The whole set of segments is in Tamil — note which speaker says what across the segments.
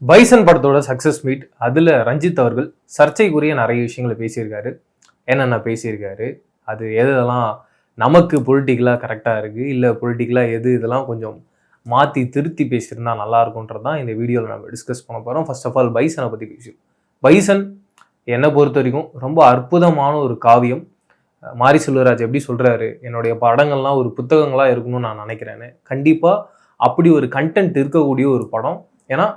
Speaker 1: பைசன் படத்தோட சக்சஸ் மீட் அதுல ரஞ்சித் அவர்கள் சர்ச்சைக்குரிய நிறைய விஷயங்களை பேசியிருக்காரு. என்னென்ன பேசியிருக்காரு, அது எதெல்லாம் நமக்கு பொலிட்டிக்கலா கரெக்டா இருக்கு, இல்ல பொலிட்டிக்கலா எது இதெல்லாம் கொஞ்சம் மாத்தி திருத்தி பேசியிருந்தா நல்லா இருக்கும்ன்றது தான் இந்த வீடியோவில் நம்ம டிஸ்கஸ் பண்ண போறோம். ஃபர்ஸ்ட் ஆஃப் ஆல் பைசனை பத்தி பேசுவோம். பைசன் என்னை பொறுத்த வரைக்கும் ரொம்ப அற்புதமான ஒரு காவியம். மாரி செல்வராஜ் எப்படி சொல்றாரு, என்னுடைய படங்கள்லாம் ஒரு புத்தகங்களா இருக்கணும்னு நான் நினைக்கிறேன்னு. கண்டிப்பா அப்படி ஒரு கண்டென்ட் இருக்கக்கூடிய ஒரு படம். ஏன்னா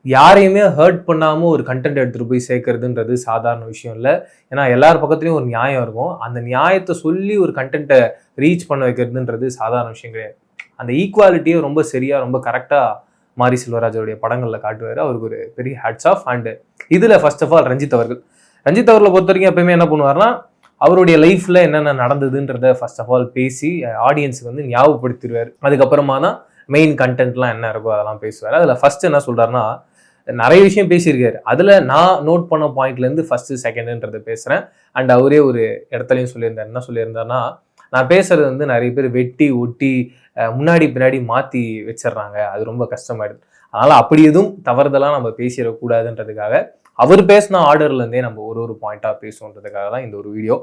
Speaker 1: யாரையுமே ஹர்ட் பண்ணாமல் ஒரு கண்டென்ட் எடுத்துகிட்டு போய் சேர்க்கறதுன்றது சாதாரண விஷயம் இல்லை. ஏன்னா எல்லார் பக்கத்துலையும் ஒரு நியாயம் இருக்கும். அந்த நியாயத்தை சொல்லி ஒரு கண்டென்ட்டை ரீச் பண்ண வைக்கிறதுன்றது சாதாரண விஷயம் கிடையாது. அந்த ஈக்குவாலிட்டியை ரொம்ப சரியாக ரொம்ப கரெக்டாக மாரி செல்வராஜோடைய படங்களில் காட்டுவார். அவருக்கு ஒரு பெரிய ஹேட்ஸ் ஆஃப். அண்ட் இதில் ஃபர்ஸ்ட் ஆஃப் ஆல் ரஞ்சித் அவர்களை பொறுத்த வரைக்கும் எப்பயுமே என்ன பண்ணுவார்னா, அவருடைய லைஃப்பில் என்னென்ன நடந்ததுன்றதை ஃபர்ஸ்ட் ஆஃப் ஆல் பேசி ஆடியன்ஸுக்கு வந்து ஞாபகப்படுத்திடுவார். அதுக்கப்புறமா தான் மெயின் கண்டென்ட்லாம் என்ன இருக்கோ அதெல்லாம் பேசுவார். அதில் ஃபர்ஸ்ட் என்ன சொல்கிறாருன்னா, நிறைய விஷயம் பேசியிருக்காரு. அதில் நான் நோட் பண்ண பாயிண்ட்லேருந்து ஃபர்ஸ்ட் செகண்டுன்றதை பேசுகிறேன். அண்ட் அவரே ஒரு இடத்துலையும் சொல்லியிருந்தார். என்ன சொல்லியிருந்தாருன்னா, நான் பேசுறது வந்து நிறைய பேர் வெட்டி ஒட்டி முன்னாடி பின்னாடி மாற்றி வச்சிடுறாங்க, அது ரொம்ப கஷ்டமாயிடுது. அதனால் அப்படி எதுவும் தவறுதெல்லாம் நம்ம பேசிடக்கூடாதுன்றதுக்காக அவர் பேசின ஆர்டர்லேருந்தே நம்ம ஒரு பாயிண்ட்டாக பேசுவோன்றதுக்காக தான் இந்த ஒரு வீடியோ.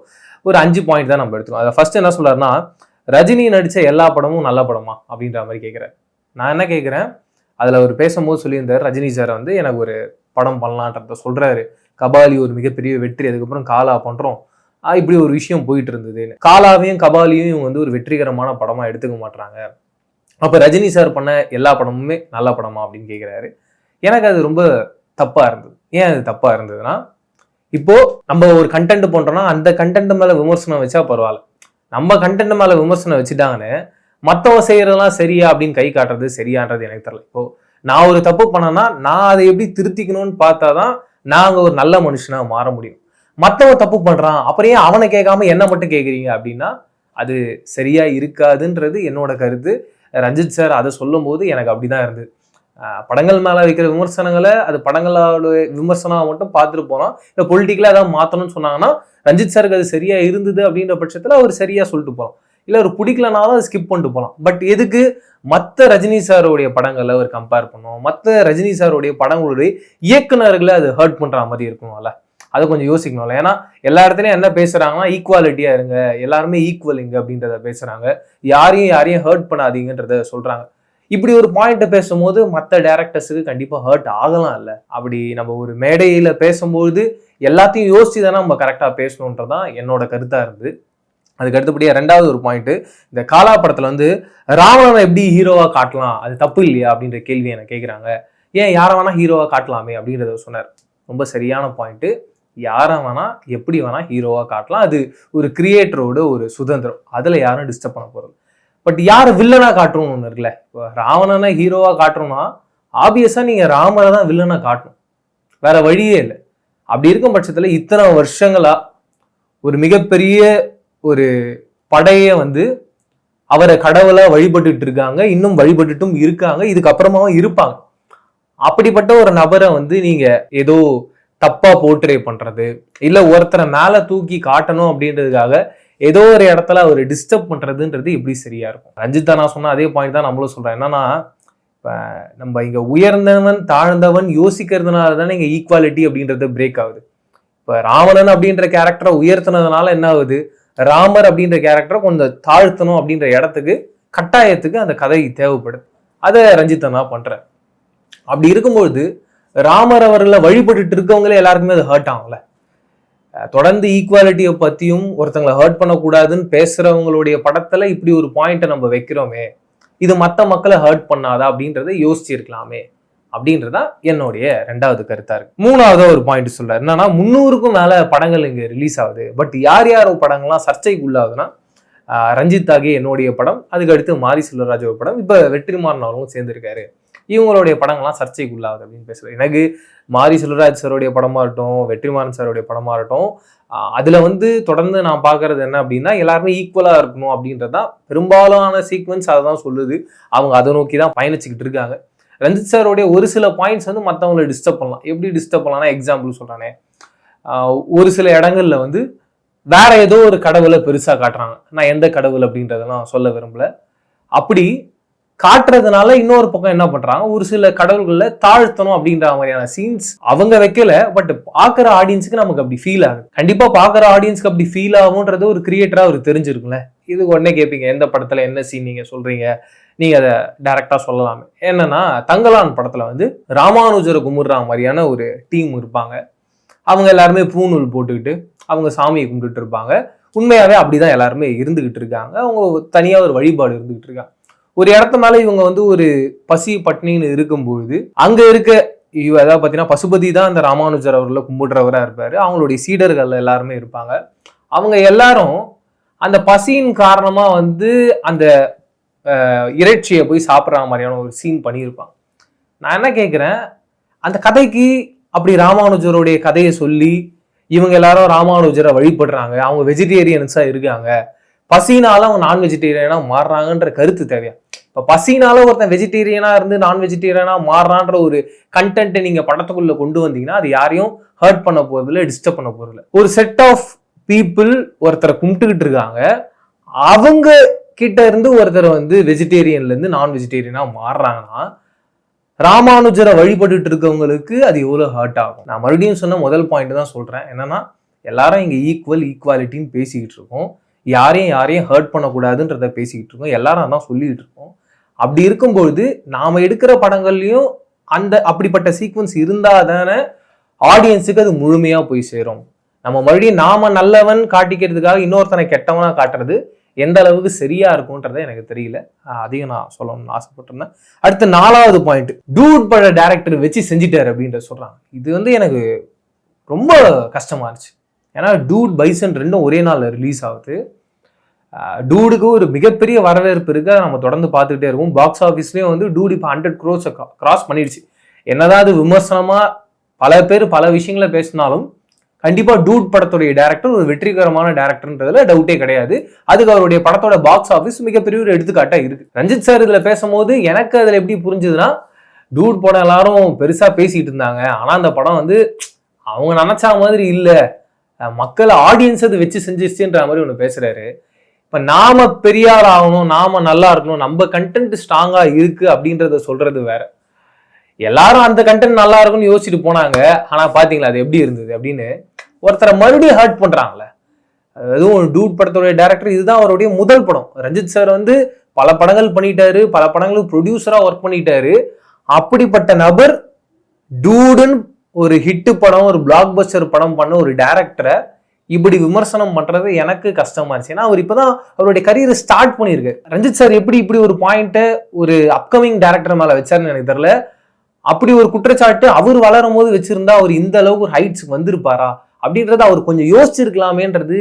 Speaker 1: ஒரு 5 பாயிண்ட் தான் நம்ம எடுத்துக்கோம். அதை ஃபர்ஸ்ட் என்ன சொல்றாருன்னா, ரஜினி நடித்த எல்லா படமும் நல்ல படமா அப்படின்ற மாதிரி கேட்குறேன். நான் என்ன கேட்குறேன், அதில் அவர் பேசும்போது சொல்லியிருந்தார், ரஜினி சார் வந்து எனக்கு ஒரு படம் பண்ணலான்றத சொல்கிறாரு. கபாலி ஒரு மிகப்பெரிய வெற்றி, அதுக்கப்புறம் காலா பண்ணுறோம், இப்படி ஒரு விஷயம் போயிட்டு இருந்ததுன்னு. காலாவையும் கபாலியும் வந்து ஒரு வெற்றிகரமான படமாக எடுத்துக்க மாட்டாங்க. அப்போ ரஜினி சார் பண்ண எல்லா படமுமே நல்ல படமா அப்படின்னு கேட்குறாரு. எனக்கு அது ரொம்ப தப்பாக இருந்தது. ஏன் அது தப்பாக இருந்ததுன்னா, இப்போ நம்ம ஒரு கண்டென்ட் பண்ணுறோம்னா அந்த கண்டென்ட் மேலே விமர்சனம் வச்சா பரவாயில்ல. நம்ம கண்டென்ட் மேலே விமர்சனம் வச்சுட்டாங்கன்னு மற்றவங்க செய்யறதெல்லாம் சரியா அப்படின்னு கை காட்டுறது சரியான்றது எனக்கு தெரியல. இப்போ நான் ஒரு தப்பு பண்ணேன்னா நான் அதை எப்படி திருத்திக்கணும்னு பார்த்தாதான் நாங்க ஒரு நல்ல மனுஷனா மாற முடியும். மற்றவன் தப்பு பண்றான், அப்புறம் ஏன் அவனை கேட்காம என்ன மட்டும் கேட்குறீங்க அப்படின்னா அது சரியா இருக்காதுன்றது என்னோட கருத்து. ரஞ்சித் சார் அதை சொல்லும் போது எனக்கு அப்படிதான் இருந்தது. படங்கள் மேல வைக்கிற விமர்சனங்களை அது படங்களோட விமர்சனம் மட்டும் பார்த்துட்டு போனோம். இல்லை பொலிட்டிக்கலா ஏதாவது மாற்றணும்னு சொன்னாங்கன்னா ரஞ்சித் சாருக்கு அது சரியா இருந்தது அப்படின்ற பட்சத்தில் அவர் சரியா சொல்லிட்டு போறோம். இல்லை ஒரு பிடிக்கலனாலும் அதை ஸ்கிப் பண்ணிட்டு போகலாம். பட் எதுக்கு மற்ற ரஜினி சாருடைய படங்களை அவர் கம்பேர் பண்ணும், மற்ற ரஜினி சாருடைய படங்களுடைய இயக்குநர்களை அது ஹர்ட் பண்ற மாதிரி இருக்கணும்ல, அதை கொஞ்சம் யோசிக்கணும்ல. ஏன்னா எல்லா இடத்துலையும் என்ன பேசுறாங்கன்னா, ஈக்குவாலிட்டியா இருங்க, எல்லாருமே ஈக்குவல் இங்க அப்படின்றத பேசுறாங்க, யாரையும் ஹர்ட் பண்ணாதீங்கன்றத சொல்றாங்க. இப்படி ஒரு பாயிண்ட் பேசும்போது மற்ற டைரக்டர்ஸுக்கு கண்டிப்பா ஹர்ட் ஆகலாம். இல்லை அப்படி நம்ம ஒரு மேடையில பேசும்போது எல்லாத்தையும் யோசிச்சு தானே நம்ம கரெக்டா பேசணுன்றதான் என்னோட கருத்தா இருந்து. அதுக்கு அடுத்தபடியா ரெண்டாவது ஒரு பாயிண்ட், இந்த காலா படத்துல வந்து ராவணனை எப்படி ஹீரோவா காட்டலாம், அது தப்பு இல்லையா அப்படின்ற கேள்வி எனக்கு கேட்குறாங்க. ஏன் யாரை வேணா ஹீரோவா காட்டலாமே அப்படின்றத சொன்னார். ரொம்ப சரியான பாயிண்ட். யாரை வேணா எப்படி வேணா ஹீரோவா காட்டலாம், அது ஒரு கிரியேட்டரோட ஒரு சுதந்திரம், அதுல யாரும் டிஸ்டர்ப் பண்ண போறது. பட் யாரை வில்லனா காட்டணும்னு ஒன்று இருக்குல்ல. இப்போ ராவணனை ஹீரோவா காட்டணும்னா ஆப்வியஸா நீங்க ராமரை தான் வில்லனா காட்டணும், வேற வழியே இல்லை. அப்படி இருக்கும் பட்சத்துல இத்தனை வருஷங்களா ஒரு மிகப்பெரிய ஒரு படைய வந்து அவரை கடவுளா வழிபட்டுட்டு இருக்காங்க, இன்னும் வழிபட்டுட்டும் இருக்காங்க, இதுக்கப்புறமாவும் இருப்பாங்க. அப்படிப்பட்ட ஒரு நபரை வந்து நீங்க ஏதோ தப்பா போர்ட்ரே பண்றது, இல்ல ஒருத்தரை மேல தூக்கி காட்டணும் அப்படின்றதுக்காக ஏதோ ஒரு இடத்துல அவர் டிஸ்டர்ப் பண்றதுன்றது எப்படி சரியா இருக்கும்? ரஞ்சிதா நான் சொன்ன அதே பாயிண்ட் தான் நம்மளும் சொல்றேன். என்னன்னா, இப்ப நம்ம இங்க உயர்ந்தவன் தாழ்ந்தவன் யோசிக்கிறதுனால தானே இங்க ஈக்குவாலிட்டி அப்படின்றது பிரேக் ஆகுது. இப்ப ராவணன் அப்படின்ற கேரக்டரை உயர்த்தினதுனால என்ன ஆகுது, ராமர் அப்படின்ற கேரக்டரை கொஞ்சம் தாழ்த்தணும் அப்படின்ற இடத்துக்கு கட்டாயத்துக்கு அந்த கதை தேவைப்படுது. அதை ரஞ்சித் நான் பண்றேன். அப்படி இருக்கும்பொழுது ராமர் அவர்களை வழிபட்டு இருக்கவங்களே எல்லாருக்குமே அது ஹர்ட் ஆகும்ல. தொடர்ந்து ஈக்குவாலிட்டியை பத்தியும் ஒருத்தங்களை ஹர்ட் பண்ணக்கூடாதுன்னு பேசுறவங்களுடைய படத்துல இப்படி ஒரு பாயிண்ட்டை நம்ம வைக்கிறோமே, இது மற்ற மக்களை ஹர்ட் பண்ணாதா அப்படின்றத யோசிச்சிருக்கலாமே அப்படின்றதா என்னுடைய ரெண்டாவது கருத்தா இருக்கு. மூணாவது ஒரு பாயிண்ட் சொல்றாரு. என்னன்னா, 300க்கும் மேல படங்கள் இங்க ரிலீஸ் ஆகுது. பட் யார் படங்கள்லாம் சர்ச்சைக்கு உள்ளாகுதுன்னா, ரஞ்சித் ஆகிய என்னுடைய படம், அதுக்கு அடுத்து மாரி செல்வராஜ் படம், இப்ப வெற்றிமாறன் அவர்களும் சேர்ந்திருக்காரு, இவங்களுடைய படங்கள்லாம் சர்ச்சைக்கு உள்ளாகுது அப்படின்னு பேசுறேன். எனக்கு மாரி செல்வராஜ் சாருடைய படமா இருக்கட்டும், வெற்றிமாறன் சாருடைய படமா இருக்கட்டும், அதுல வந்து தொடர்ந்து நான் பாக்குறது என்ன அப்படின்னா, எல்லாருமே ஈக்குவலா இருக்கணும் அப்படின்றதான் பெரும்பாலான சீக்வன்ஸ் அதை தான் சொல்லுது. அவங்க அதை நோக்கி தான் பயணிச்சுக்கிட்டு இருக்காங்க. ரஞ்சித் சாரோடைய ஒரு சில பாயிண்ட்ஸ் வந்து மற்றவங்களை டிஸ்டர்ப் பண்ணலாம். எப்படி டிஸ்டர்ப் பண்ணலாம்னா, எக்ஸாம்பிள் சொல்றானே, ஒரு சில இடங்கள்ல வந்து வேற ஏதோ ஒரு கடவுளை பெருசா காட்டுறாங்க. நான் எந்த கடவுள் அப்படின்றதெல்லாம் சொல்ல விரும்பல. அப்படி காட்டுறதுனால இன்னொரு பக்கம் என்ன பண்றாங்க, ஒரு சில கடவுள்களை தாழ்த்தணும் அப்படின்ற மாதிரியான சீன்ஸ் அவங்க வைக்கல. பட் பாக்குற ஆடியன்ஸுக்கு நமக்கு அப்படி ஃபீல் ஆகுது. கண்டிப்பா பாக்குற ஆடியன்ஸ்க்கு அப்படி ஃபீல் ஆகும்ன்றது ஒரு கிரியேட்டரா அவர் தெரிஞ்சிருக்கும்ல. இது உடனே கேட்பீங்க, எந்த படத்துல என்ன சீன் நீங்க சொல்றீங்க, நீங்க அதை டைரக்டா சொல்லலாமே. என்னன்னா, தங்கலான் படத்துல வந்து ராமானுஜரை கும்பிடுற மாதிரியான ஒரு டீம் இருப்பாங்க. அவங்க எல்லாருமே பூநூல் போட்டுக்கிட்டு அவங்க சாமியை கும்பிட்டுட்டு இருப்பாங்க. உண்மையாவே அப்படிதான் எல்லாருமே இருந்துகிட்டு இருக்காங்க. அவங்க தனியா ஒரு வழிபாடு இருந்துகிட்டு இருக்காங்க. ஒரு இடத்து மேல இவங்க வந்து ஒரு பசி பட்னின்னு இருக்கும்பொழுது அங்க இருக்க அதாவது பாத்தீங்கன்னா பசுபதி தான் அந்த ராமானுஜர் அவர்களை கும்பிடுறவரா இருப்பாரு. அவங்களுடைய சீடர்கள் எல்லாருமே இருப்பாங்க. அவங்க எல்லாரும் அந்த பசியின் காரணமா வந்து அந்த இறைச்சியை போய் சாப்பிட்ற மாதிரியான ஒரு சீன் பண்ணியிருப்பாங்க. நான் என்ன கேட்கிறேன், அந்த கதைக்கு அப்படி ராமானுஜருடைய கதையை சொல்லி இவங்க எல்லாரும் ராமானுஜரை வழிபடுறாங்க, அவங்க வெஜிடேரியன்ஸா இருக்காங்க, பசினால அவங்க நான் வெஜிடேரியனா மாறுறாங்கன்ற கருத்து தேவையா? இப்ப பசினால ஒருத்தன் வெஜிடேரியனா இருந்து நான் வெஜிடேரியனா மாறுறான்ற ஒரு கண்டென்ட் நீங்க படத்துக்குள்ள கொண்டு வந்தீங்கன்னா அது யாரையும் ஹர்ட் பண்ண போறதில்ல, டிஸ்டர்ப் பண்ண போறதில்ல. ஒரு செட் ஆஃப் பீப்புள் ஒருத்தரை கும்பிட்டுக்கிட்டு இருக்காங்க, அவங்க கிட்ட இருந்து ஒருத்தர் வந்து வெஜிடேரியன்ல இருந்து நான் வெஜிடேரியனா மாறுறாங்கன்னா ராமானுஜரை வழிபட்டு இருக்கவங்களுக்கு அது எவ்வளவு ஹர்ட் ஆகும். நான் மறுபடியும் சொன்ன முதல் பாயிண்ட் தான் சொல்றேன். என்னன்னா, எல்லாரும் இங்க ஈக்குவாலிட்டின்னு பேசிக்கிட்டு இருக்கோம், யாரையும் ஹர்ட் பண்ணக்கூடாதுன்றத பேசிக்கிட்டு இருக்கோம், எல்லாரும் அதான் சொல்லிட்டு இருக்கோம். அப்படி இருக்கும்பொழுது நாம எடுக்கிற படங்கள்லயும் அப்படிப்பட்ட சீக்வன்ஸ் இருந்தா தானே ஆடியன்ஸுக்கு அது முழுமையா போய் சேரும். நம்ம மறுபடியும் நாம நல்லவன் காட்டிக்கிறதுக்காக இன்னொருத்தனை கெட்டவனா காட்டுறது எந்த அளவுக்கு சரியா இருக்கும்ன்றத எனக்கு தெரியல. அதையும் நான் சொல்லணும்னு ஆசைப்பட்டிருந்தேன். அடுத்து 4வது பாயிண்ட், டூட் பட டைரக்டர் வச்சு செஞ்சிட்டாரு அப்படின்ற சொல்றாங்க. இது வந்து எனக்கு ரொம்ப கஷ்டமா இருந்துச்சு. ஏன்னா டூட் பைசன் ரெண்டும் ஒரே நாள்ல ரிலீஸ் ஆகுது. டூடுக்கு ஒரு மிகப்பெரிய வரவேற்பு இருக்கு, நம்ம தொடர்ந்து பார்த்துக்கிட்டே இருக்கும். பாக்ஸ் ஆஃபீஸ்லயும் வந்து டூட் இப்போ 100 crores கிராஸ் பண்ணிடுச்சு. என்னதான் அது விமர்சனமா பல பேர் பல விஷயங்களை பேசினாலும் கண்டிப்பா டூட் படத்துடைய டைரக்டர் ஒரு வெற்றிகரமான டைரக்டர்ன்றதுல டவுட்டே கிடையாது. அதுக்கு அவருடைய படத்தோட பாக்ஸ் ஆஃபீஸ் மிகப்பெரிய ஒரு எடுத்துக்காட்டா இருக்கு. ரஞ்சித் சார் இதுல பேசும்போது எனக்கு அதுல எப்படி புரிஞ்சுதுன்னா, டூட் படம் எல்லாரும் பெருசா பேசிட்டு இருந்தாங்க, ஆனா அந்த படம் வந்து அவங்க நினைச்சா மாதிரி இல்ல, மக்கள் ஆடியன்ஸ் அது வச்சு செஞ்சிருச்சுன்ற மாதிரி ஒண்ணு பேசுறாரு. இப்ப நாம பெரியார் ஆகணும், நாம நல்லா இருக்கணும், நம்ம கண்டென்ட் ஸ்ட்ராங்கா இருக்கு அப்படின்றத சொல்றது வேற. எல்லாரும் அந்த கண்டென்ட் நல்லா இருக்கும்னு யோசிச்சுட்டு போனாங்க, ஆனா பாத்தீங்களா அது எப்படி இருந்தது அப்படின்னு ஒருத்தரை மறுபடியும் ஹர்ட் பண்றாங்களே. அதுவும் டூட் படத்தோட டைரக்டர், இதுதான் அவருடைய முதல் படம். ரஞ்சித் சார் வந்து பல படங்கள் பண்ணிட்டாரு, பல படங்களுக்கு ப்ரொடியூசரா ஒர்க் பண்ணிட்டாரு. அப்படிப்பட்ட நபர் டூடுன்னு ஒரு ஹிட் படம், ஒரு பிளாக் பஸ்டர் படம் பண்ண ஒரு டைரக்டரை இப்படி விமர்சனம் பண்றது எனக்கு கஷ்டமா இருந்துச்சு. ஏன்னா அவர் இப்பதான் அவருடைய கரியரை ஸ்டார்ட் பண்ணிருக்கு. ரஞ்சித் சார் எப்படி இப்படி ஒரு பாயிண்ட்டை ஒரு அப்கமிங் டைரக்டர் மேல வச்சாருன்னு எனக்கு தெரியல. அப்படி ஒரு குற்றச்சாட்டு அவர் வளரும் போது வச்சிருந்தா அவர் இந்த அளவுக்கு ஒரு ஹைட்ஸ் வந்திருப்பாரா அப்படின்றத அவர் கொஞ்சம் யோசிச்சிருக்கலாமேன்றது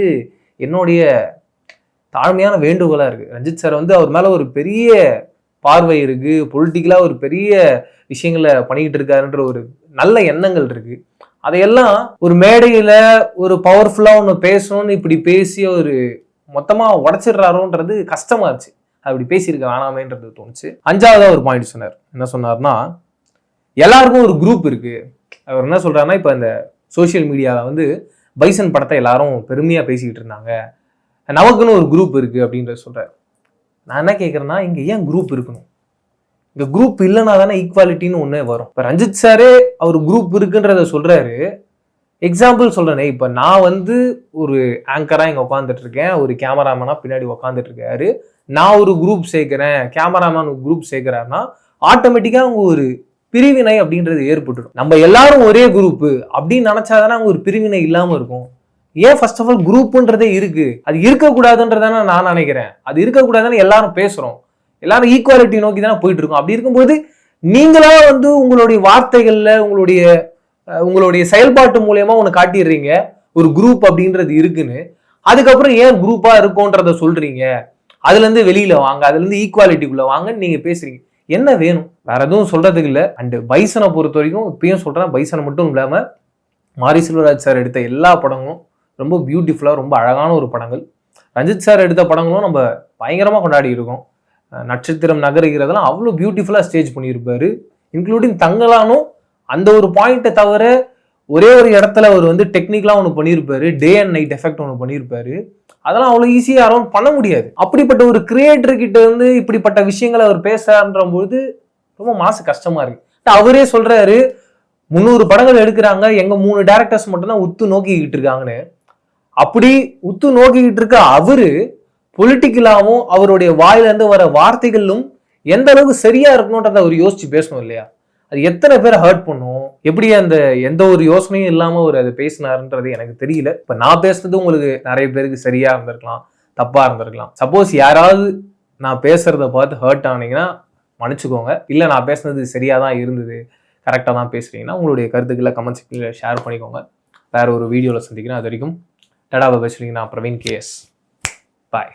Speaker 1: என்னுடைய தாழ்மையான வேண்டுகோளா இருக்கு. ரஞ்சித் சார் வந்து அவர் மேல ஒரு பெரிய பார்வை இருக்கு, பொலிட்டிக்கலா ஒரு பெரிய விஷயங்களை பண்ணிக்கிட்டு இருக்காருன்ற ஒரு நல்ல எண்ணங்கள் இருக்கு. அதையெல்லாம் ஒரு மேடையில ஒரு பவர்ஃபுல்லா ஒன்று பேசணும்னு இப்படி பேசி ஒரு மொத்தமா உடைச்சிடுறாரோன்றது கஷ்டமா இருந்துச்சு. அப்படி பேசியிருக்க வேணாமேன்றது தோணுச்சு. 5வது ஒரு பாயிண்ட் சொன்னார். என்ன சொன்னார்னா, எல்லாருக்கும் ஒரு குரூப் இருக்கு. அவர் என்ன சொல்றாருன்னா, இப்ப இந்த சோசியல் மீடியால வந்து பைசன் படத்தை எல்லாரும் பெருமையா பேசிக்கிட்டு இருந்தாங்க, நமக்குன்னு ஒரு குரூப் இருக்கு அப்படின்றத சொல்றாரு. நான் என்ன கேட்கறேன்னா, இங்க ஏன் குரூப் இருக்கணும்? இந்த குரூப் இல்லைன்னா தானே ஈக்குவாலிட்டின்னு ஒண்ணே வரும். இப்ப ரஞ்சித் சாரே அவர் குரூப் இருக்குன்றத சொல்றாரு. எக்ஸாம்பிள் சொல்றேனே, இப்ப நான் வந்து ஒரு ஆங்கரா இங்க உட்காந்துட்டு இருக்கேன், ஒரு கேமராமேனா பின்னாடி உட்காந்துட்டு இருக்காரு, நான் ஒரு குரூப் சேர்க்கிறேன், கேமராமேன் ஒரு குரூப் சேர்க்கிறாருன்னா ஆட்டோமேட்டிக்கா அவங்க ஒரு பிரிவினை அப்படின்றது ஏற்பட்டுடும். நம்ம எல்லாரும் ஒரே குரூப் அப்படின்னு நினைச்சாதானே அவங்க ஒரு பிரிவினை இல்லாம இருக்கும். ஏன் ஃபர்ஸ்ட் ஆஃப் ஆல் குரூப்ன்றதே இருக்கு, அது இருக்கக்கூடாதுன்றதானே நான் நினைக்கிறேன். அது இருக்கக்கூடாதுன்னு எல்லாரும் பேசுறோம், எல்லாரும் ஈக்குவாலிட்டி நோக்கி தானே போயிட்டு இருக்கோம். அப்படி இருக்கும்போது நீங்களா வந்து உங்களுடைய வார்த்தைகள்ல உங்களுடைய செயல்பாட்டு மூலியமா ஒண்ணு காட்டிடுறீங்க ஒரு குரூப் அப்படின்றது இருக்குன்னு. அதுக்கப்புறம் ஏன் குரூப்பா இருக்கும்ன்றத சொல்றீங்க, அதுல இருந்து வெளியில வாங்க, அதுல இருந்து ஈக்குவாலிட்டிக்குள்ள வாங்கன்னு நீங்க பேசுறீங்க. என்ன வேணும்? வேற எதுவும் சொல்றதுக்கு இல்லை. அண்ட் பைசனை பொறுத்த வரைக்கும் இப்பயும் சொல்றேன், பைசனை மட்டும் இல்லாம மாரி செல்வராஜ் சார் எடுத்த எல்லா படங்களும் ரொம்ப பியூட்டிஃபுல்லா, ரொம்ப அழகான ஒரு படங்கள். ரஞ்சித் சார் எடுத்த படங்களும் நம்ம பயங்கரமா கொண்டாடி இருக்கோம். நட்சத்திரம் நகருகிறதெல்லாம் அவ்வளோ பியூட்டிஃபுல்லா ஸ்டேஜ் பண்ணியிருப்பாரு. இன்க்ளூடிங் தங்கலானும் அந்த ஒரு பாயிண்ட்டை தவிர ஒரே ஒரு இடத்துல அவர் வந்து டெக்னிக்கலா ஒன்று பண்ணியிருப்பாரு, டே அண்ட் நைட் எஃபெக்ட் ஒன்று பண்ணியிருப்பாரு. அதெல்லாம் அவ்வளோ ஈஸியாக யாரும் பண்ண முடியாது. அப்படிப்பட்ட ஒரு கிரியேட்டர் கிட்ட இருந்து இப்படிப்பட்ட விஷயங்களை அவர் பேசுறான்ற போது ரொம்ப மனசு கஷ்டமா இருக்கு. அவரே சொல்றாரு 300 படங்கள் எடுக்கிறாங்க, எங்க 3 டைரக்டர்ஸ் மட்டும் தான் உத்து நோக்கிக்கிட்டு இருக்காங்கன்னு. அப்படி உத்து நோக்கிக்கிட்டு இருக்க அவரு பொலிட்டிக்கலாவும் அவருடைய வாயில இருந்து வர வார்த்தைகளும் எந்த அளவுக்கு சரியா இருக்கணும்ன்றத அவர் யோசிச்சு பேசணும் இல்லையா? அது எத்தனை பேரை ஹர்ட் பண்ணும், எப்படி அந்த எந்த ஒரு யோசனையும் இல்லாம அவர் அதை பேசினாருன்றது எனக்கு தெரியல. இப்ப நான் பேசுறது உங்களுக்கு நிறைய பேருக்கு சரியா இருந்திருக்கலாம், தப்பா இருந்திருக்கலாம். சப்போஸ் யாராவது நான் பேசுறத பார்த்து ஹர்ட் ஆனீங்கன்னா மன்னிச்சுக்கோங்க. இல்ல நான் பேசுனது சரியா தான் இருந்தது, கரெக்டா தான் பேசுறீங்கன்னா உங்களுடைய கருத்துக்களை கமெண்ட் செக்ஷன்ல ஷேர் பண்ணிக்கோங்க. வேற ஒரு வீடியோல சந்திக்கிறேன். அது வரைக்கும் டடா பாய். நான் பிரவீன் KS. பாய்.